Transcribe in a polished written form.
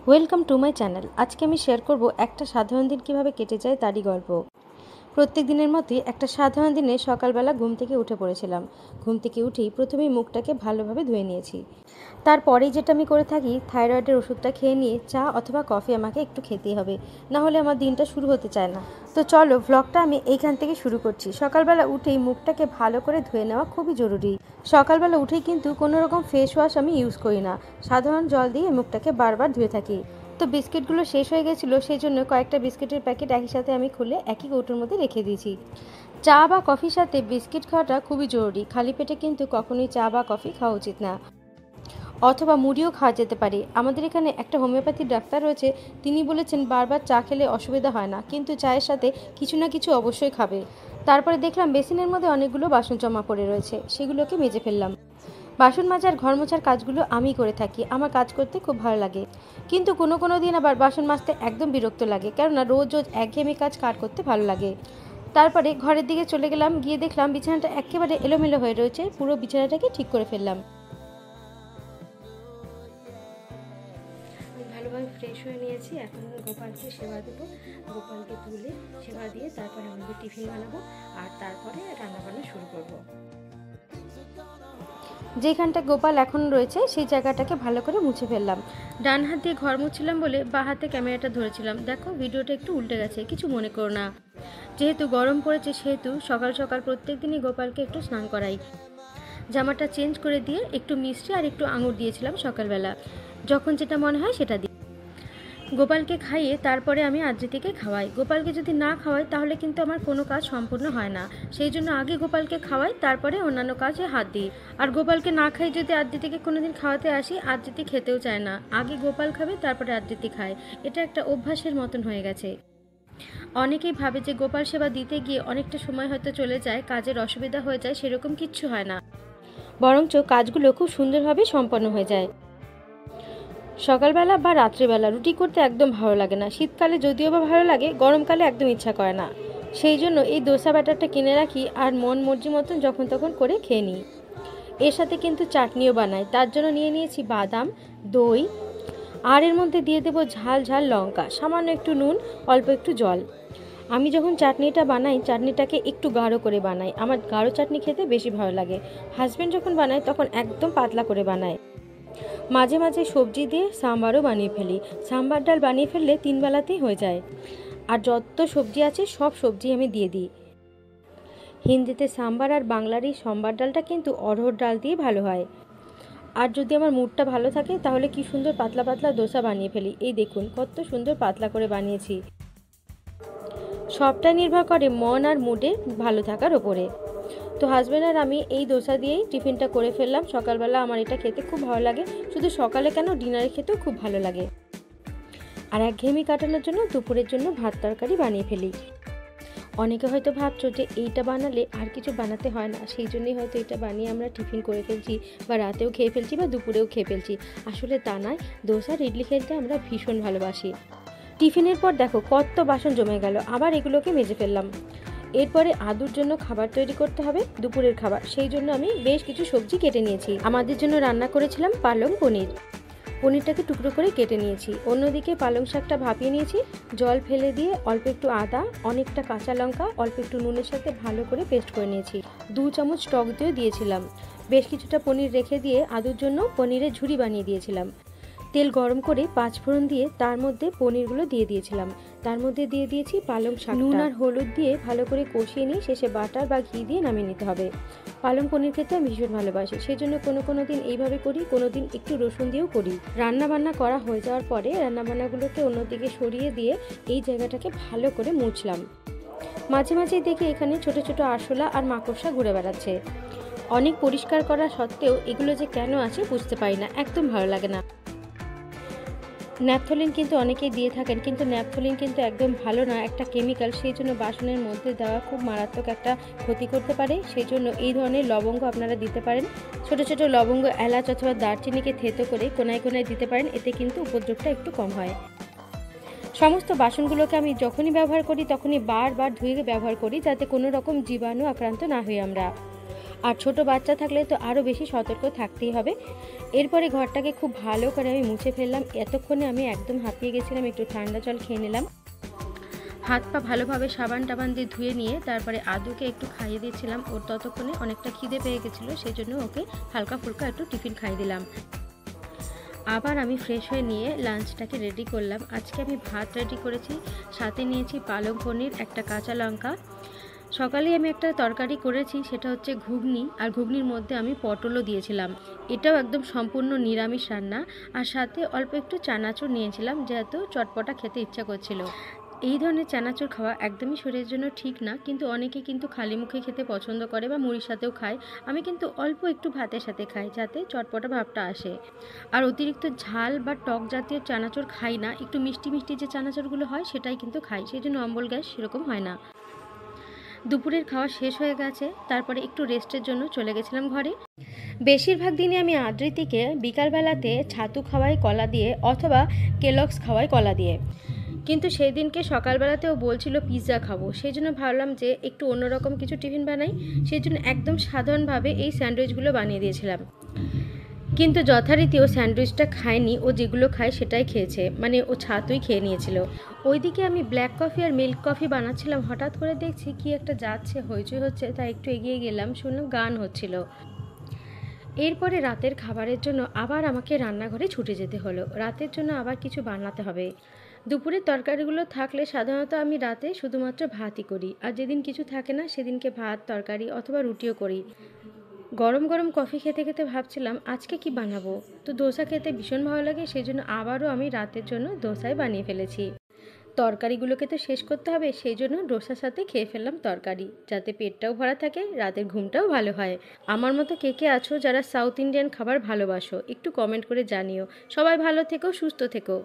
Welcome to my channel. আজকে আমি share করব একটা সাধারণ দিন কিভাবে কেটে যায় তারই গল্প। প্রত্যেক দিনের মধ্যেই একটা সাধারণ দিনে সকালবেলা ঘুম থেকে উঠে পড়েছিলাম। ঘুম থেকে উঠেই প্রথমেই মুখটাকে ভালোভাবে ধুয়ে নিয়েছি। তারপরেই যেটা আমি করে থাকি, থাইরয়েডের ওষুধটা খেয়ে নিয়ে চা অথবা কফি আমাকে একটু খেতেই হবে, না হলে আমার দিনটা শুরু হতে চায় না। তো চলো ব্লগটা আমি এইখান থেকে শুরু করছি। সকালবেলা উঠেই মুখটাকে ভালো করে ধুয়ে নেওয়া খুবই জরুরি। সকালবেলা উঠেই কিন্তু কোনো রকম ফেস ওয়াশ আমি ইউজ করি না, সাধারণ জল দিয়ে মুখটাকে বারবার ধুয়ে থাকি। তো বিস্কিটগুলো শেষ হয়ে গেছিলো, সেই জন্য কয়েকটা বিস্কিটের প্যাকেট একই সাথে আমি খুলে একই কৌটোর মধ্যে রেখে দিয়েছি। চা বা কফির সাথে বিস্কিট খাওয়াটা খুবই জরুরি। খালি পেটে কিন্তু কখনোই চা বা কফি খাওয়া উচিত না, অথবা মুড়িও খাওয়া যেতে পারে। আমাদের এখানে একটা হোমিওপ্যাথির ডাক্তার রয়েছে, তিনি বলেছেন বারবার চা খেলে অসুবিধা হয় না, কিন্তু চায়ের সাথে কিছু না কিছু অবশ্যই খাবে। তারপরে দেখলাম বেসিনের মধ্যে অনেকগুলো বাসন জমা পড়ে রয়েছে, সেগুলোকে মেজে ফেললাম। বাসন মাজার ঘর মোছার কাজগুলো আমি করে থাকি, আমার কাজ করতে খুব ভালো লাগে। কিন্তু কোনো কোনো দিন আবার বাসন মাজতে একদম বিরক্ত লাগে, কেননা রোজ রোজ একঘেয়েমি কাজ কার করতে ভালো লাগে। তারপরে ঘরের দিকে চলে গেলাম, গিয়ে দেখলাম বিছানাটা একেবারে এলোমেলো হয়ে রয়েছে। পুরো বিছানাটাকে ঠিক করে ফেললাম। ভালোভাবে ফ্রেশ হয়ে নিয়েছি। এখন গোপালকে সেবা দেবো। গোপালকে তুলে সেবা দিয়ে তারপরে আমাদের টিফিন বানাবো, আর তারপরে রান্নাবান্না শুরু করব। যেখানটা গোপাল এখন রয়েছে সেই জায়গাটাকে ভালো করে মুছে ফেললাম। ডান হাত দিয়ে ঘর মুছছিলাম বলে বা হাতে ক্যামেরাটা ধরেছিলাম। দেখো ভিডিওটা একটু উল্টে গেছে, কিছু মনে করো না। যেহেতু গরম পড়েছে সেহেতু সকাল সকাল প্রত্যেক দিনই গোপালকে একটু স্নান করাই। জামাটা চেঞ্জ করে দিয়ে একটু মিষ্টি আর একটু আঙুর দিয়েছিলাম সকালবেলা। যখন যেটা মনে হয় সেটা দিই। গোপালকে খাইয়ে তারপরে আমি আদ্রিতিকে খাওয়াই। গোপালকে যদি না খাওয়াই তাহলে কিন্তু আমার কোনো কাজ সম্পূর্ণ হয় না, সেই জন্য আগে গোপালকে খাওয়াই, তারপরে অন্যান্য কাজে হাত দিই। আর গোপালকে না খাই যদি আদ্রিতিকে কোনোদিন খাওয়াতে আসি, আদ্রিতি খেতেও চায় না। আগে গোপাল খাবে তারপরে আদ্রিতি খায়, এটা একটা অভ্যাসের মতন হয়ে গেছে। অনেকেই ভাবে যে গোপাল সেবা দিতে গিয়ে অনেকটা সময় হয়তো চলে যায়, কাজের অসুবিধা হয়ে যায়। সেরকম কিচ্ছু হয় না, বরঞ্চ কাজগুলো খুব সুন্দরভাবে সম্পন্ন হয়ে যায়। সকালবেলা বা রাত্রিবেলা রুটি করতে একদম ভালো লাগে না। শীতকালে যদিও বা ভালো লাগে, গরমকালে একদম ইচ্ছা করে না। সেই জন্য এই দোসা ব্যাটারটা কিনে রাখি, আর মন মর্জি মতন যখন তখন করে খেয়ে নিই। এর সাথে কিন্তু চাটনিও বানাই, তার জন্য নিয়ে নিয়েছি বাদাম, দই, আর এর মধ্যে দিয়ে দেবো ঝাল ঝাল লঙ্কা, সামান্য একটু নুন, অল্প একটু জল। আমি যখন চাটনিটা বানাই, চাটনিটাকে একটু গাঢ় করে বানাই। আমার গাঢ় চাটনি খেতে বেশি ভালো লাগে। হাজব্যান্ড যখন বানায় তখন একদম পাতলা করে বানায়। মাঝে মাঝে সবজি দিয়ে সাম্বারও বানিয়ে ফেলি। সাম্বার ডাল বানিয়ে ফেললে 3 বেলাতেই হয়ে যায়। আর যত সবজি আছে সব সবজি আমি দিয়ে দিই। হিন্দিতে সাম্বার আর বাংলার এই সম্বার ডালটা কিন্তু অড়হর ডাল দিয়ে ভালো হয়। আর যদি আমার মুডটা ভালো থাকে তাহলে কি সুন্দর পাতলা পাতলা দোসা বানিয়ে ফেলি। এই দেখুন কত সুন্দর পাতলা করে বানিয়েছি। সবটাই নির্ভর করে মন আর মুডের ভালো থাকার ওপরে। তো হাজব্যান্ড আর আমি এই দোসা দিয়েই টিফিনটা করে ফেললাম। সকালবেলা আমার এটা খেতে খুব ভালো লাগে, শুধু সকালে কেন, ডিনারে খেতেও খুব ভালো লাগে। আর একঘেয়েমি কাটানোর জন্য দুপুরের জন্য ভাত তরকারি বানিয়ে ফেলি। অনেকে হয়তো ভাবছো যে এইটা বানালে আর কিছু বানাতে হয় না, সেই জন্যই হয়তো এটা বানিয়ে আমরা টিফিন করে ফেলছি, বা রাতেও খেয়ে ফেলছি, বা দুপুরেও খেয়ে ফেলছি। আসলে তা নয়, দোসা আর ইডলি খেতে আমরা ভীষণ ভালোবাসি। টিফিনের পর দেখো কত বাসন জমে গেল, আবার এগুলোকে মেজে ফেললাম। এরপরে আদুর জন্য খাবার তৈরি করতে হবে, দুপুরের খাবার। সেই জন্য আমি বেশ কিছু সবজি কেটে নিয়েছি। আমাদের জন্য রান্না করেছিলাম পালং পনির। পনিরটাকে টুকরো করে কেটে নিয়েছি। অন্যদিকে পালং শাকটা ভাপিয়ে নিয়েছি। জল ফেলে দিয়ে অল্প একটু আদা, অনেকটা কাঁচা লঙ্কা, অল্প একটু নুনের সাথে ভালো করে পেস্ট করে নিয়েছি। 2 চামচ টক দইও দিয়েছিলাম। বেশ কিছুটা পনির রেখে দিয়ে আদুর জন্য পনিরের ঝুড়ি বানিয়ে দিয়েছিলাম। তেল গরম করে 5 ফোড়ন দিয়ে তার মধ্যে পনিরগুলো দিয়ে দিয়েছিলাম। তার মধ্যে দিয়ে দিয়েছি পালং শাক। নুন আর হলুদ দিয়ে ভালো করে কষিয়ে নিয়ে শেষে বাটার বা ঘি দিয়ে নামিয়ে নিতে হবে। পালং পনির খেতে আমি ভীষণ ভালোবাসি, সেই জন্য কোনো দিন এইভাবে করি, কোনো দিন একটু রসুন দিয়েও করি। রান্নাবান্না করা হয়ে যাওয়ার পরে রান্নাবান্নাগুলোকে অন্যদিকে সরিয়ে দিয়ে এই জায়গাটাকে ভালো করে মুছলাম। মাঝে মাঝেই দেখি এখানে ছোট ছোট আরশোলা আর মাকড়সা ঘুরে বেড়াচ্ছে। অনেক পরিষ্কার করা সত্ত্বেও এগুলো যে কেন আছে বুঝতে পারি না, একদম ভালো লাগে না। ন্যাপথলিন কিন্তু অনেকেই দিয়ে থাকেন, কিন্তু ন্যাপথলিন কিন্তু একদম ভালো না, একটা কেমিক্যাল। সেই জন্য বাসনের মধ্যে দেওয়া খুব মারাত্মক একটা ক্ষতি করতে পারে। সেই জন্য এই ধরনের লবঙ্গ আপনারা দিতে পারেন। ছোট ছোট লবঙ্গ, এলাচ অথবা দারচিনিকে থেতো করে কোনায় কোনায় দিতে পারেন, এতে কিন্তু উপদ্রবটা একটু কম হয়। সমস্ত বাসনগুলোকে আমি যখনই ব্যবহার করি তখনই বারবার ধুয়ে ব্যবহার করি, যাতে কোনো রকম জীবাণু আক্রান্ত না হই আমরা। আর ছোট বাচ্চা থাকলে তো আরও বেশি সতর্ক থাকতেই হবে। এরপরে ঘরটাকে খুব ভালো করে আমি মুছে ফেললাম। এতক্ষণে আমি একদম হাঁপিয়ে গেছিলাম, একটু ঠান্ডা জল খেয়ে নিলাম। হাত পা ভালোভাবে সাবান টাবান দিয়ে ধুয়ে নিয়ে তারপরে আদুকে একটু খাইয়ে দিয়েছিলাম। ওর ততক্ষণে অনেকটা খিদে পেয়ে গেছিলো, সেই জন্য ওকে হালকা ফুলকা একটু টিফিন খাইয়ে দিলাম। আবার আমি ফ্রেশ হয়ে নিয়ে লাঞ্চটাকে রেডি করলাম। আজকে আমি ভাত রেডি করেছি, সাথে নিয়েছি পালং পনির, একটা কাঁচা লঙ্কা। সকালে আমি একটা তরকারি করেছি, সেটা হচ্ছে ঘুগনি, আর ঘুগনির মধ্যে আমি পটলও দিয়েছিলাম। এটাও একদম সম্পূর্ণ নিরামিষ রান্না। আর সাথে অল্প একটু চানাচুর নিয়েছিলাম, যেহেতু চটপটা খেতে ইচ্ছা করছিল। এই ধরনের চানাচুর খাওয়া একদমই শরীরের জন্য ঠিক না, কিন্তু অনেকে কিন্তু খালি মুখে খেতে পছন্দ করে বা মুড়ির সাথেও খায়। আমি কিন্তু অল্প একটু ভাতের সাথে খাই, যাতে চটপটা ভাবটা আসে। আর অতিরিক্ত ঝাল বা টক জাতীয় চানাচুর খাই না, একটু মিষ্টি মিষ্টি যে চানাচুরগুলো হয় সেটাই কিন্তু খাই, সেই জন্য অম্বল গ্যাস সেরকম হয় না। দুপুরের খাওয়া শেষ হয়ে গেছে, তারপরে একটু রেস্টের জন্য চলে গেছিলাম ঘরে। বেশিরভাগ দিনে আমি আদ্রিতিকে বিকালবেলাতে ছাতু খাওয়াই কলা দিয়ে, অথবা কেলগস খাওয়াই কলা দিয়ে। কিন্তু সেই দিনকে সকালবেলাতেও বলছিল পিৎজা খাবো, সেই জন্য ভাবলাম যে একটু অন্যরকম কিছু টিফিন বানাই। সেই জন্য একদম সাধারণভাবে এই স্যান্ডউইচগুলো বানিয়ে দিয়েছিলাম। কিন্তু যথারীতি ও স্যান্ডউইচটা খায়নি, ও যেগুলো খায় সেটাই খেয়েছে, মানে ও ছাতুই খেয়ে নিয়েছিল। ওইদিকে আমি ব্ল্যাক কফি আর মিল্ক কফি বানাচ্ছিলাম, হঠাৎ করে দেখছি কি একটা যাচ্ছে, হইচই হচ্ছে, তাই একটু এগিয়ে গেলাম, শুনলাম গান হচ্ছিল। এরপরে রাতের খাবারের জন্য আবার আমাকে রান্নাঘরে ছুটে যেতে হলো। রাতের জন্য আবার কিছু বানাতে হবে। দুপুরের তরকারিগুলো থাকলে সাধারণত আমি রাতে শুধুমাত্র ভাতই করি, আর যেদিন কিছু থাকে না সেদিনকে ভাত, তরকারি অথবা রুটিও করি। গরম গরম কফি খেতে খেতে ভাবছিলাম আজকে কি বানাবো। তো দোসা খেতে ভীষণ ভালো লাগে, সেই জন্য আবারও আমি রাতের জন্য দোসাই বানিয়ে ফেলেছি। তরকারিগুলোকে তো শেষ করতে হবে, সেই জন্য ডোসার সাথে খেয়ে ফেললাম তরকারি, যাতে পেটটাও ভরা থাকে, রাতের ঘুমটাও ভালো হয়। আমার মতো কে কে আছো যারা সাউথ ইন্ডিয়ান খাবার ভালোবাসো, একটু কমেন্ট করে জানিও। সবাই ভালো থেকো, সুস্থ থেকো।